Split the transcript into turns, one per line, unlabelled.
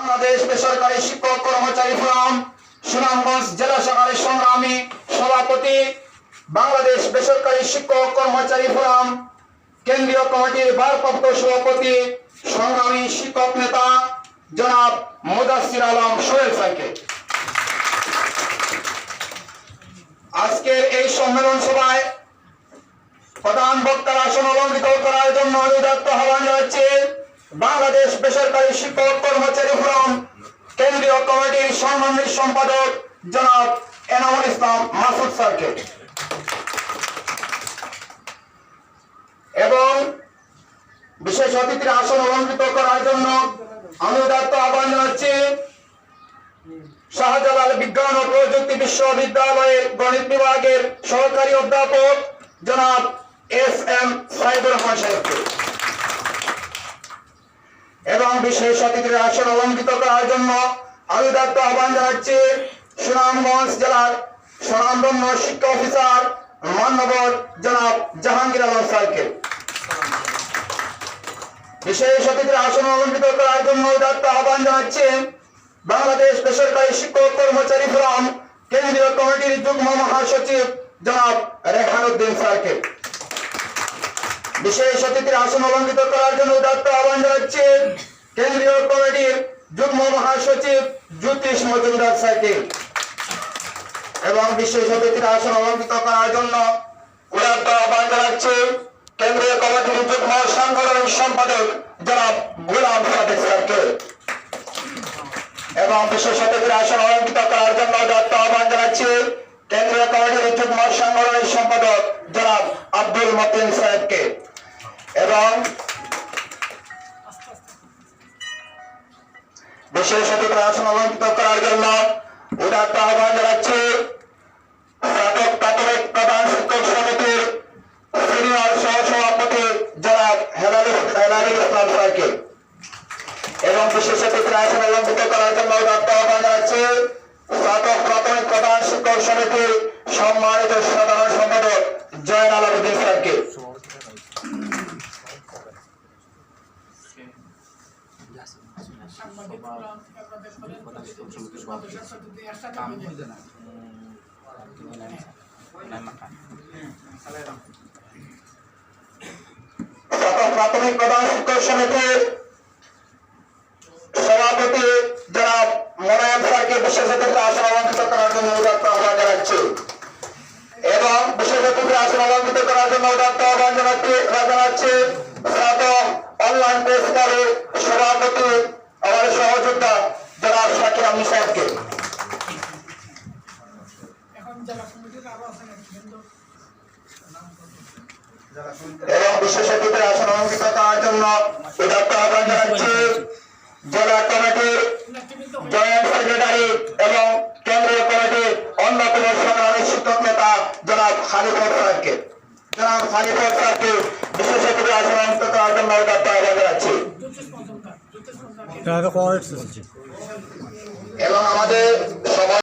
বাংলাদেশ বেসরকারি শিক্ষক কর্মচারী ফোরাম সুনামগঞ্জ জেলা শাখার সংগ্রামী সভাপতি, বাংলাদেশ বেসরকারি শিক্ষক কর্মচারী ফোরাম কেন্দ্রীয় কমিটির ভারপ্রাপ্ত সভাপতি, সংগ্রামী শিক্ষক নেতা জনাব মুদাসসির আলম সোহেল স্যারকে আজকের এই সম্মেলন সভায় প্রধান বক্তার আসন অলঙ্কৃত করার জন্য উদাত্ত আহ্বান জানাচ্ছি বাংলাদেশ বেসরকারি শিক্ষক কর্মচারী ফোরাম কেন্দ্রীয় কমিটির সম্মানী সম্পাদক জনাব এনামুল ইসলাম মাসুদ স্যারকে এবং বিশেষ অতিথির আসন অলঙ্কৃত করার জন্য আমি উদাত্ত আহ্বান জানাচ্ছি শাহজালাল বিজ্ঞান ও প্রযুক্তি বিশ্ববিদ্যালয়ের গণিত বিভাগের সহকারী অধ্যাপক জনাব এস.এম. সাইদুর রহমান সাহেবকে এবং বিশেষ অতিথির আসন অলঙ্কৃত করার জন্য আমি উদাত্ত আহ্বান জানাচ্ছি সুনামগঞ্জ জেলার স্বনামধন্য শিক্ষা অফিসার মান্যবর জনাব জাহাঙ্গীর আলম স্যারকে বিশেষ অতিথির আসন অলঙ্কৃত করার জন্য উদাত্ত আহ্বান জানাচ্ছি বাংলাদেশ বেসরকারি শিক্ষক কর্মচারী ফোরাম কেন্দ্রীয় কমিটির যুগ্ম মহাসচিব জনাব রেহানুদ্দিন স্যারকে বিশেষ অতিথির আসন অলঙ্কৃত করার জন্য উদাত্ত আহ্বান জানাচ্ছি কেন্দ্রীয় কমিটির যুগ্ম মহাসচিব জ্যোতিষ মজুমদার স্যারকে এবং বিশেষ অতিথির আসন অলঙ্কৃত করার জন্য উদাত্ত আহ্বান জানাচ্ছি কেন্দ্রীয় কমিটির যুগ্ম সাংগঠনিক সম্পাদক জনাব গোলাম সাদেক স্যারকে এবং বিশেষ অতিথির আসন অলঙ্কৃত করার জন্য উদাত্ত আহ্বান জানাচ্ছি কেন্দ্রীয় কমিটির যুগ্ম সাংগঠনিক সম্পাদক জনাব আব্দুল মতিন সাহেবকে এবং বিশেষ অতিথির আসন অলঙ্কৃত করার জন্য উদাত্ত আহ্বান জানাচ্ছি স্নাতক প্রাথমিক প্রধান শিক্ষক সমিতির সিনিয়র সহসভাপতি জনাব হেলালুল ইসলাম স্যারকে এবং বিশেষ অতিথির আসন অলঙ্কৃত করার জন্য উদাত্ত আহ্বান জানাচ্ছি স্নাতক প্রাথমিক প্রধান শিক্ষক সমিতির সম্মানিত সাধারণ সম্পাদক জয়নাল আবেদিন স্যারকে প্রাথমিক প্রধান শিক্ষক সমিতির সভাপতি জনাব মোনায়েম স্যারকে বিশেষ অতিথির আসন অলঙ্কৃত করার জন্য উদাত্ত আহ্বান জানাচ্ছি এবং বিশেষ অতিথির আসন অলঙ্কৃত করার জন্য উদাত্ত আহ্বান জানাচ্ছি স্নাতক অনলাইন পেশকারের সভাপতি আমাদের সহযোদ্ধা জনাব শাকির আহমেদ সাহেবকে এবং বিশেষ অতিথির আসন অলঙ্কৃত করার জন্য উদাত্ত আহ্বান জানাচ্ছি জেলা কমিটির জয়েন্ট সেক্রেটারি এবং কেন্দ্রীয় কমিটির অন্যতম সংগ্রামী শিক্ষক নেতা জনাব খালিফত স্যারকে বিশেষ অতিথির আসন অলঙ্কৃত করার জন্য উদাত্ত আহ্বান জানাচ্ছি এবং আমাদের